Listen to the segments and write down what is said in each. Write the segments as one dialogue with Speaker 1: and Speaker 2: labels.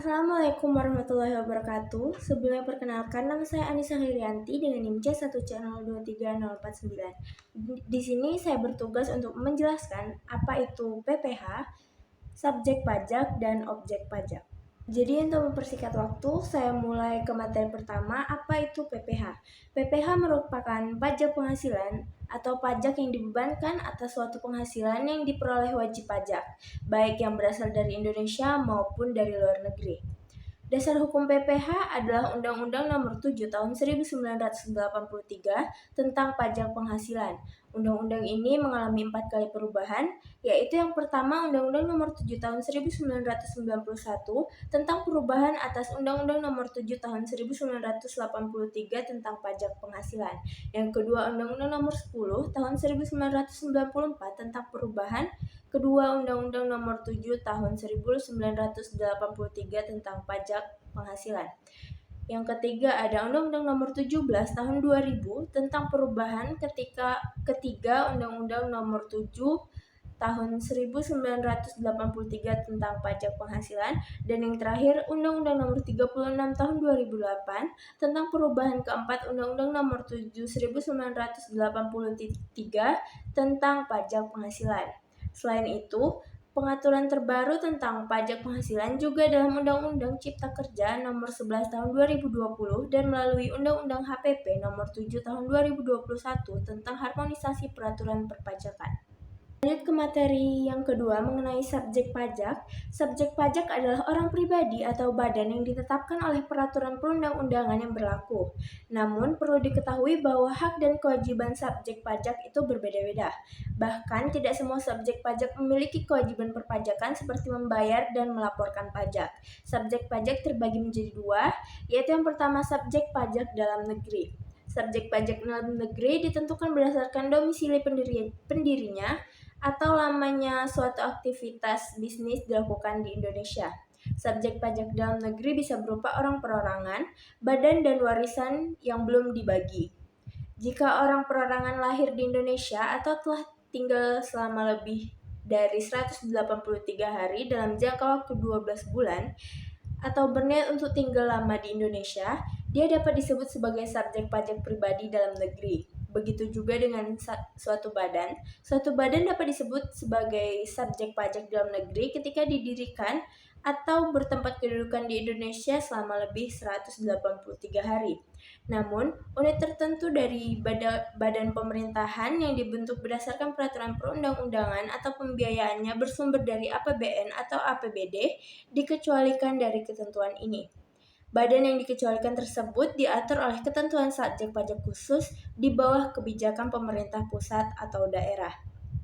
Speaker 1: Assalamualaikum warahmatullahi wabarakatuh. Sebelumnya perkenalkan, nama saya Anissa Herianti dengan NIM C1C023049. Di sini saya bertugas untuk menjelaskan apa itu PPh, subjek pajak, dan objek pajak. Jadi untuk mempersingkat waktu, saya mulai ke materi pertama, apa itu PPh. PPh merupakan pajak penghasilan atau pajak yang dibebankan atas suatu penghasilan yang diperoleh wajib pajak, baik yang berasal dari Indonesia maupun dari luar negeri. Dasar hukum PPh adalah Undang-Undang Nomor 7 Tahun 1983 tentang pajak penghasilan. Undang-undang ini mengalami 4 kali perubahan, yaitu yang pertama Undang-Undang Nomor 7 Tahun 1991 tentang perubahan atas Undang-Undang Nomor 7 Tahun 1983 tentang pajak penghasilan. Yang kedua Undang-Undang Nomor 10 Tahun 1994 tentang perubahan kedua Undang-Undang Nomor 7 Tahun 1983 tentang pajak penghasilan. Yang ketiga ada Undang-Undang Nomor 17 Tahun 2000 tentang perubahan ketiga Undang-Undang Nomor 7 Tahun 1983 tentang pajak penghasilan, dan yang terakhir Undang-Undang Nomor 36 Tahun 2008 tentang perubahan keempat Undang-Undang Nomor 7 1983 tentang pajak penghasilan. Selain itu, pengaturan terbaru tentang pajak penghasilan juga dalam Undang-Undang Cipta Kerja Nomor 11 Tahun 2020 dan melalui Undang-Undang HPP Nomor 7 Tahun 2021 tentang harmonisasi peraturan perpajakan. Lanjut ke materi yang kedua mengenai subjek pajak. Subjek pajak adalah orang pribadi atau badan yang ditetapkan oleh peraturan perundang-undangan yang berlaku. Namun, perlu diketahui bahwa hak dan kewajiban subjek pajak itu berbeda-beda. Bahkan, tidak semua subjek pajak memiliki kewajiban perpajakan seperti membayar dan melaporkan pajak. Subjek pajak terbagi menjadi dua, yaitu yang pertama subjek pajak dalam negeri. Subjek pajak dalam negeri ditentukan berdasarkan domisili pendirinya atau lamanya suatu aktivitas bisnis dilakukan di Indonesia. Subjek pajak dalam negeri bisa berupa orang perorangan, badan, dan warisan yang belum dibagi. Jika orang perorangan lahir di Indonesia atau telah tinggal selama lebih dari 183 hari dalam jangka waktu 12 bulan, atau berniat untuk tinggal lama di Indonesia, dia dapat disebut sebagai subjek pajak pribadi dalam negeri. Begitu juga dengan suatu badan. Suatu badan dapat disebut sebagai subjek pajak dalam negeri ketika didirikan atau bertempat kedudukan di Indonesia selama lebih 183 hari. Namun, unit tertentu dari badan pemerintahan yang dibentuk berdasarkan peraturan perundang-undangan atau pembiayaannya bersumber dari APBN atau APBD dikecualikan dari ketentuan ini. Badan yang dikecualikan tersebut diatur oleh ketentuan subjek pajak khusus di bawah kebijakan pemerintah pusat atau daerah.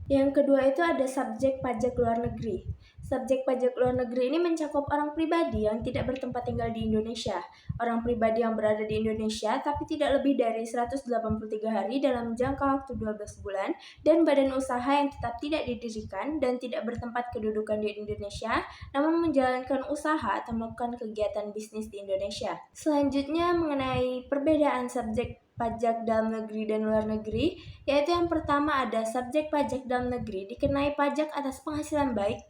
Speaker 1: Yang kedua itu ada subjek pajak luar negeri. Subjek pajak luar negeri ini mencakup orang pribadi yang tidak bertempat tinggal di Indonesia, orang pribadi yang berada di Indonesia tapi tidak lebih dari 183 hari dalam jangka waktu 12 bulan, dan badan usaha yang tetap tidak didirikan dan tidak bertempat kedudukan di Indonesia, namun menjalankan usaha atau melakukan kegiatan bisnis di Indonesia. Selanjutnya mengenai perbedaan subjek pajak dalam negeri dan luar negeri, yaitu yang pertama ada subjek pajak dalam negeri dikenai pajak atas penghasilan baik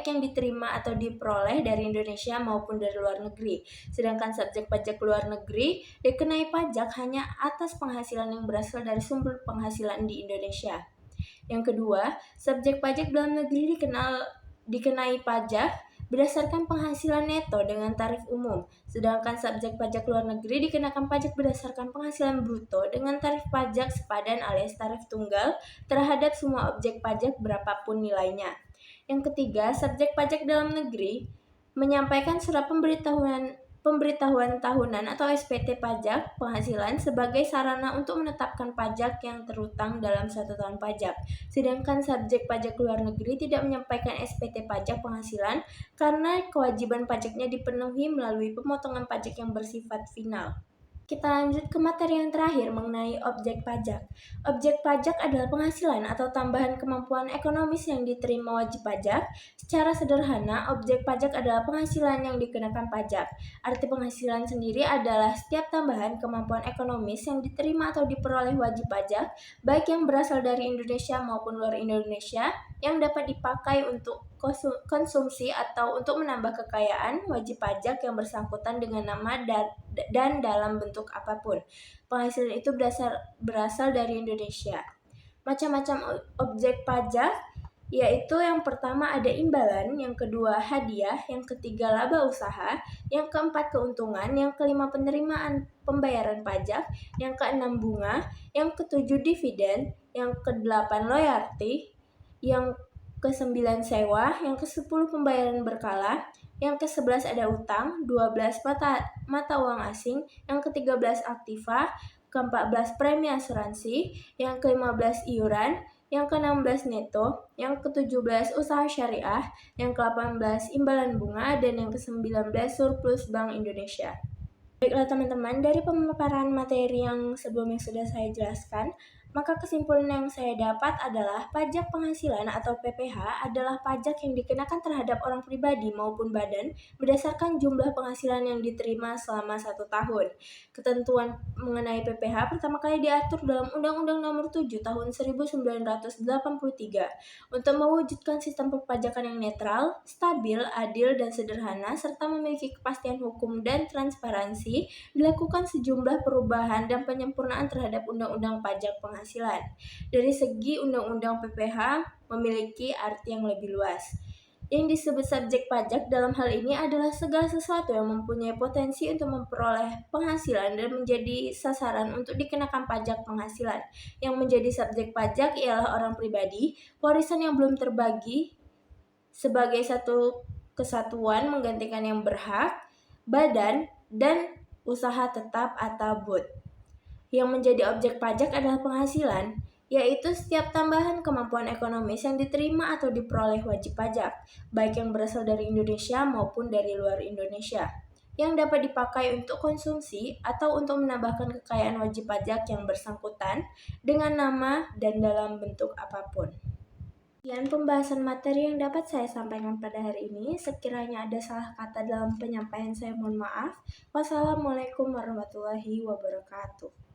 Speaker 1: yang diterima atau diperoleh dari Indonesia maupun dari luar negeri. Sedangkan subjek pajak luar negeri dikenai pajak hanya atas penghasilan yang berasal dari sumber penghasilan di Indonesia. Yang kedua, subjek pajak dalam negeri dikenai pajak berdasarkan penghasilan neto dengan tarif umum, sedangkan subjek pajak luar negeri dikenakan pajak berdasarkan penghasilan bruto dengan tarif pajak sepadan alias tarif tunggal terhadap semua objek pajak berapapun nilainya. Yang ketiga, subjek pajak dalam negeri menyampaikan surat pemberitahuan tahunan atau SPT pajak penghasilan sebagai sarana untuk menetapkan pajak yang terutang dalam suatu tahun pajak. Sedangkan subjek pajak luar negeri tidak menyampaikan SPT pajak penghasilan karena kewajiban pajaknya dipenuhi melalui pemotongan pajak yang bersifat final. Kita lanjut ke materi yang terakhir mengenai objek pajak. Objek pajak adalah penghasilan atau tambahan kemampuan ekonomis yang diterima wajib pajak. Secara sederhana, objek pajak adalah penghasilan yang dikenakan pajak. Arti penghasilan sendiri adalah setiap tambahan kemampuan ekonomis yang diterima atau diperoleh wajib pajak, baik yang berasal dari Indonesia maupun luar Indonesia, yang dapat dipakai untuk konsumsi atau untuk menambah kekayaan, wajib pajak yang bersangkutan dengan nama dan dalam bentuk apapun. Penghasilan itu berasal dari Indonesia. Macam-macam objek pajak, yaitu yang pertama ada imbalan, yang kedua hadiah, yang ketiga laba usaha, yang keempat keuntungan, yang kelima penerimaan pembayaran pajak, yang keenam bunga, yang ketujuh dividen, yang kedelapan royalti, yang ke-9 sewa, yang ke-10 pembayaran berkala, yang ke-11 ada utang, 12 mata uang asing, yang ke-13 aktiva, ke-14 premi asuransi, yang ke-15 iuran, yang ke-16 neto, yang ke-17 usaha syariah, yang ke-18 imbalan bunga, dan yang ke-19 surplus Bank Indonesia. Baiklah teman-teman, dari pemaparan materi yang sebelumnya sudah saya jelaskan, maka kesimpulan yang saya dapat adalah pajak penghasilan atau PPH adalah pajak yang dikenakan terhadap orang pribadi maupun badan berdasarkan jumlah penghasilan yang diterima selama 1 tahun. Ketentuan mengenai PPH pertama kali diatur dalam Undang-Undang Nomor 7 Tahun 1983 untuk mewujudkan sistem perpajakan yang netral, stabil, adil, dan sederhana, serta memiliki kepastian hukum dan transparansi. Dilakukan sejumlah perubahan dan penyempurnaan terhadap Undang-Undang Pajak Penghasilan. Dari segi Undang-Undang PPH memiliki arti yang lebih luas. Yang disebut subjek pajak dalam hal ini adalah segala sesuatu yang mempunyai potensi untuk memperoleh penghasilan dan menjadi sasaran untuk dikenakan pajak penghasilan. Yang menjadi subjek pajak ialah orang pribadi, warisan yang belum terbagi sebagai satu kesatuan menggantikan yang berhak, badan, dan usaha tetap atau BUT. Yang menjadi objek pajak adalah penghasilan, yaitu setiap tambahan kemampuan ekonomis yang diterima atau diperoleh wajib pajak, baik yang berasal dari Indonesia maupun dari luar Indonesia, yang dapat dipakai untuk konsumsi atau untuk menambahkan kekayaan wajib pajak yang bersangkutan dengan nama dan dalam bentuk apapun. Sekian pembahasan materi yang dapat saya sampaikan pada hari ini. Sekiranya ada salah kata dalam penyampaian saya, mohon maaf. Wassalamualaikum warahmatullahi wabarakatuh.